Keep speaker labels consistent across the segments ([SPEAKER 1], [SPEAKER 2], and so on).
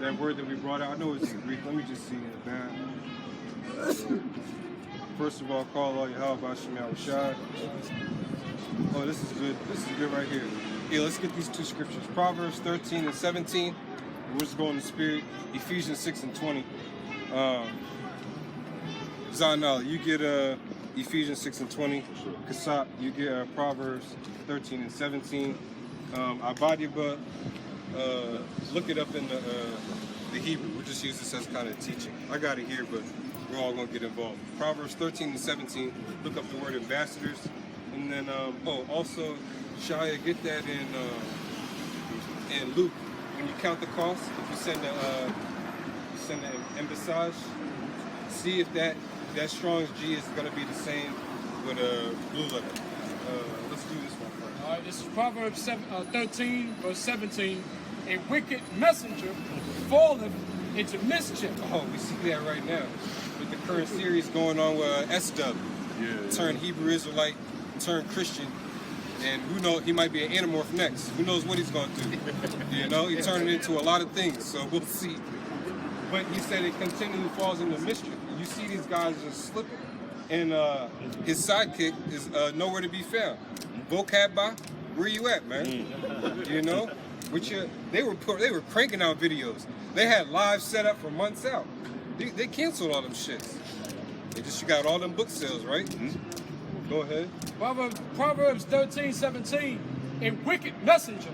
[SPEAKER 1] That word that we brought out, I know it's Greek. Let me just see it, man. First of all, call all Yahweh Hashem Yahushua. Oh, this is good. This is good right here. Yeah, let's get these two scriptures. Proverbs 13 and 17. We're just going in the spirit. Ephesians 6 and 20. Zanal, you get Ephesians 6 and 20. Kasat, you get Proverbs 13 and 17. Abadiba, look it up in the Hebrew. We'll just use this as kind of teaching. I got it here, but we're all going to get involved. Proverbs 13 and 17. Look up the word ambassadors. And then, also, Shia, get that in Luke. When you count the cost, if you send an embassage, see if that Strong's G is going to be the same with a blue letter. Let's do this one first.
[SPEAKER 2] All right, this is Proverbs 13, verse 17. A wicked messenger falleth into mischief.
[SPEAKER 1] Oh, we see that right now with the current series going on with S-Dub.
[SPEAKER 3] Yeah.
[SPEAKER 1] Turn Hebrew Israelite, turn Christian. And who knows, he might be an anamorph next. Who knows what he's going to do? You know, he's turning into a lot of things, so we'll see. But he said it continually falls into mischief. You see these guys just slipping. And his sidekick is nowhere to be found. Vocab, where you at, man? You know? They were cranking out videos. They had live set up for months out. They canceled all them shits. You got all them book sales, right? Go ahead.
[SPEAKER 2] Proverbs 13, 17. A wicked messenger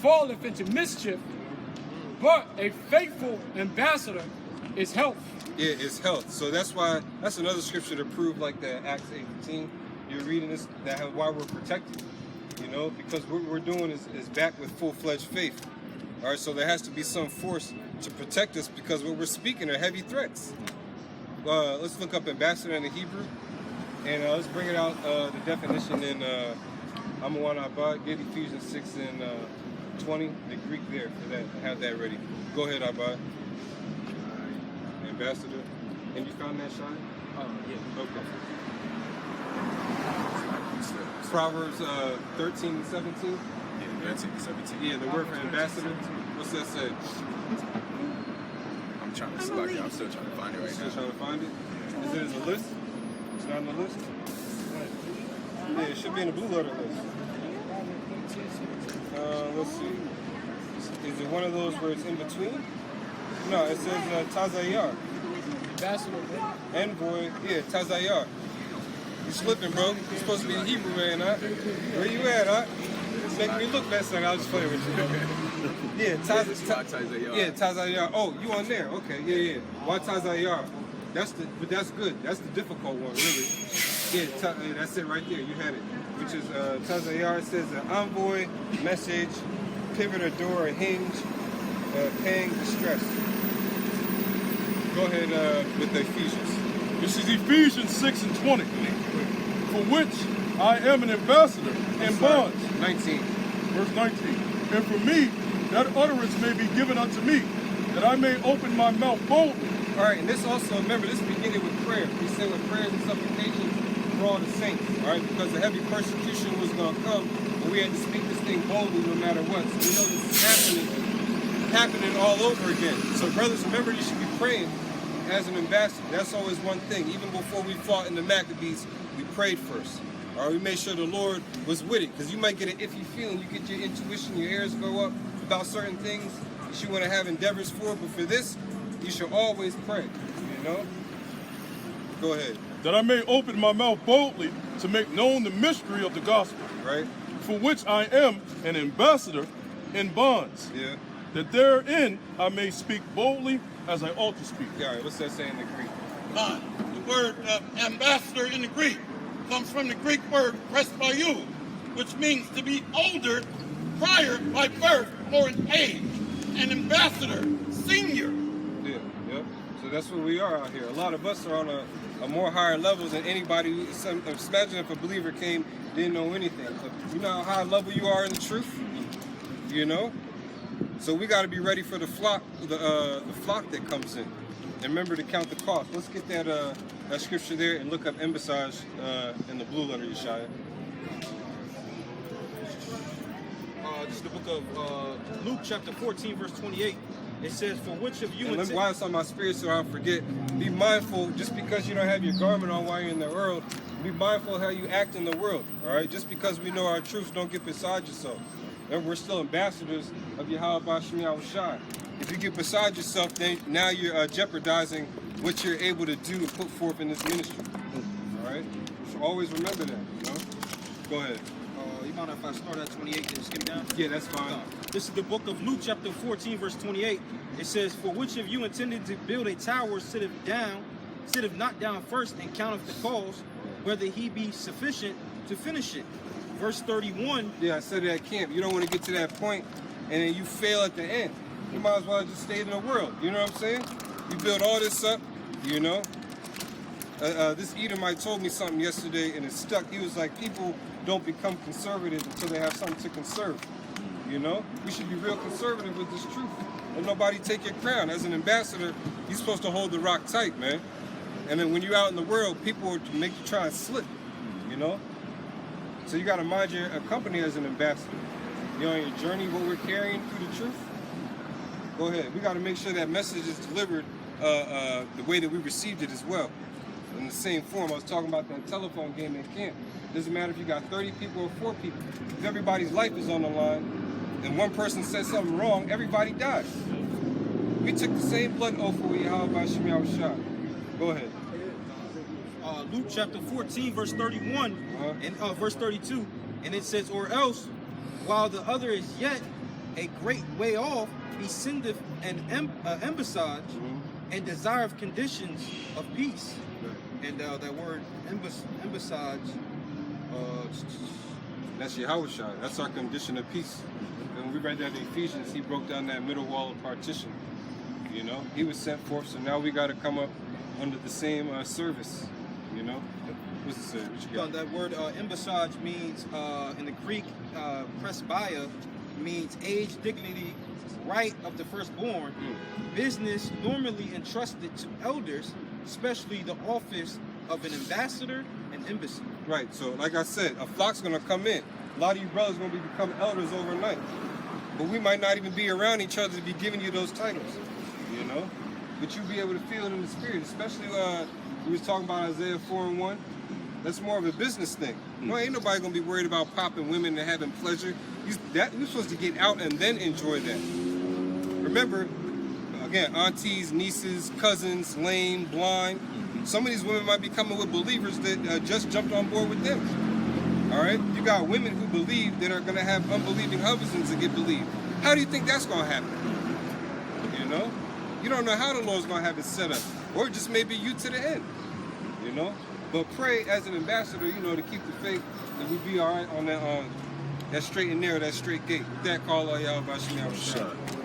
[SPEAKER 2] falleth into mischief, but a faithful ambassador is health.
[SPEAKER 1] Yeah, it's health. So that's another scripture to prove like that Acts 8:15. You're reading this, why we're protected. You know, because what we're doing is backed with full-fledged faith. All right, so there has to be some force to protect us because what we're speaking are heavy threats. Let's look up ambassador in the Hebrew. And let's bring it out, the definition in Amawan Abad. Get Ephesians 6 and 20, the Greek there for that. Have that ready. Go ahead, Abad. Ambassador. And you found that, Shai?
[SPEAKER 2] Yeah.
[SPEAKER 1] Okay. Proverbs 13 and 17.
[SPEAKER 3] Yeah, 13 and 17.
[SPEAKER 1] Yeah, the word for ambassador. What's that say?
[SPEAKER 3] I'm trying to select it. I'm still trying to find it right
[SPEAKER 1] Still
[SPEAKER 3] now.
[SPEAKER 1] trying to find it? Is it in the list? It's not in the list? Yeah, it should be in the blue letter list. Let's see. Is it one of those where it's in between? No, it says Tazayar.
[SPEAKER 2] Ambassador.
[SPEAKER 1] Envoy, yeah, Tazayar. You slipping, bro. You're supposed to be a Hebrew man, huh? Where you at, huh? Make me look best, son. I'll just play with you. Yeah,
[SPEAKER 3] Tazayar.
[SPEAKER 1] Yeah, Tazayar. Oh, you on there? Okay, yeah. Why Tazayar? But that's good. That's the difficult one, really. Yeah, that's it right there. You had it. Which is Tazayar. It says envoy, message, pivot or door, or hinge, paying distress. Go ahead with the Ephesians.
[SPEAKER 4] This is Ephesians 6 and 20. For which I am an ambassador in bonds.
[SPEAKER 1] 19.
[SPEAKER 4] Verse 19. And for me, that utterance may be given unto me, that I may open my mouth boldly.
[SPEAKER 1] All right, and this also, remember, this beginning with prayer. He said with prayers and supplications for all the saints, all right? Because the heavy persecution was going to come, and we had to speak this thing boldly no matter what. So we know this is happening all over again. So brothers, remember, you should be praying as an ambassador. That's always one thing. Even before we fought in the Maccabees, we prayed first. All right, we made sure the Lord was with it, because you might get an iffy feeling. You get your intuition, your ears go up about certain things that you want to have endeavors for, but for this, you should always pray, you know? Go ahead.
[SPEAKER 4] That I may open my mouth boldly to make known the mystery of the gospel.
[SPEAKER 1] Right?
[SPEAKER 4] For which I am an ambassador in bonds.
[SPEAKER 1] Yeah.
[SPEAKER 4] That therein I may speak boldly as I ought to speak.
[SPEAKER 1] Yeah, all right, what's that say in the Greek?
[SPEAKER 5] Bond. The word ambassador in the Greek comes from the Greek word presbyou, which means to be older, prior by birth or in age. An ambassador, senior.
[SPEAKER 1] Yeah, yep. So that's what we are out here. A lot of us are on a more higher level than anybody. Imagine if a believer came, didn't know anything. So you know how high level you are in the truth? You know? So we got to be ready for the flock that comes in. And remember to count the cost. Let's get that scripture there and look up embassage in the blue letter, Yeshaya.
[SPEAKER 6] This is the book of Luke chapter 14, verse 28. It says, for which of you
[SPEAKER 1] And let me, while I was talking about spirit, so I don't forget, be mindful, just because you don't have your garment on while you're in the world, be mindful of how you act in the world, all right? Just because we know our truths, don't get beside yourself. And we're still ambassadors of Yahweh Shem Yahushai. If you get beside yourself, then now you're jeopardizing what you're able to do and put forth in this ministry, all right? So always remember that, you know? Go ahead.
[SPEAKER 6] You mind if I start at 28 and skip down?
[SPEAKER 1] Yeah, that's fine.
[SPEAKER 6] This is the book of Luke, chapter 14, verse 28. It says, for which of you intended to build a tower sitteth not down first and counteth the cost, whether he be sufficient to finish it. Verse 31.
[SPEAKER 1] Yeah, I said it at camp. You don't want to get to that point and then you fail at the end. You might as well just stay in the world. You know what I'm saying? You build all this up, you know. This Edomite told me something yesterday and it stuck. He was like, people don't become conservative until they have something to conserve. You know? We should be real conservative with this truth. Let nobody take your crown. As an ambassador, you're supposed to hold the rock tight, man. And then when you're out in the world, people will make you try and slip, you know? So you got to mind your company as an ambassador. You know, on your journey, what we're carrying through the truth. Go ahead. We got to make sure that message is delivered the way that we received it as well. In the same form, I was talking about that telephone game at camp. Doesn't matter if you got 30 people or 4 people. If everybody's life is on the line and one person says something wrong, everybody dies. We took the same blood oath for Yahweh Shem Yahushai. Go ahead.
[SPEAKER 6] Luke chapter 14, verse 31 and verse 32. And it says, or else, while the other is yet a great way off, he sendeth an embassage and desireth conditions of peace. And that word embassage,
[SPEAKER 1] that's Yahushua. That's our condition of peace. And when we read that in Ephesians, he broke down that middle wall of partition. You know, he was sent forth, so now we got to come up under the same service. You know, what's the service? What you got?
[SPEAKER 6] That word embassage means in the Greek, presbyia means age, dignity, right of the firstborn. Business normally entrusted to elders, especially the office of an ambassador and embassy.
[SPEAKER 1] Right, so like I said, a flock's gonna come in. A lot of you brothers gonna become elders overnight. But we might not even be around each other to be giving you those titles, you know? But you'll be able to feel it in the spirit, especially we was talking about Isaiah 4:1. That's more of a business thing. No, ain't nobody gonna be worried about popping women and having pleasure. You're supposed to get out and then enjoy that. Remember, again, aunties, nieces, cousins, lame, blind. Some of these women might be coming with believers that just jumped on board with them. All right? You got women who believe that are going to have unbelieving husbands that get believed. How do you think that's going to happen? You know? You don't know how the Lord's going to have it set up. Or it just maybe you to the end. You know? But pray as an ambassador, you know, to keep the faith that we be all right on that straight and narrow, that straight gate. With that call, Yahweh Shem Yahushua.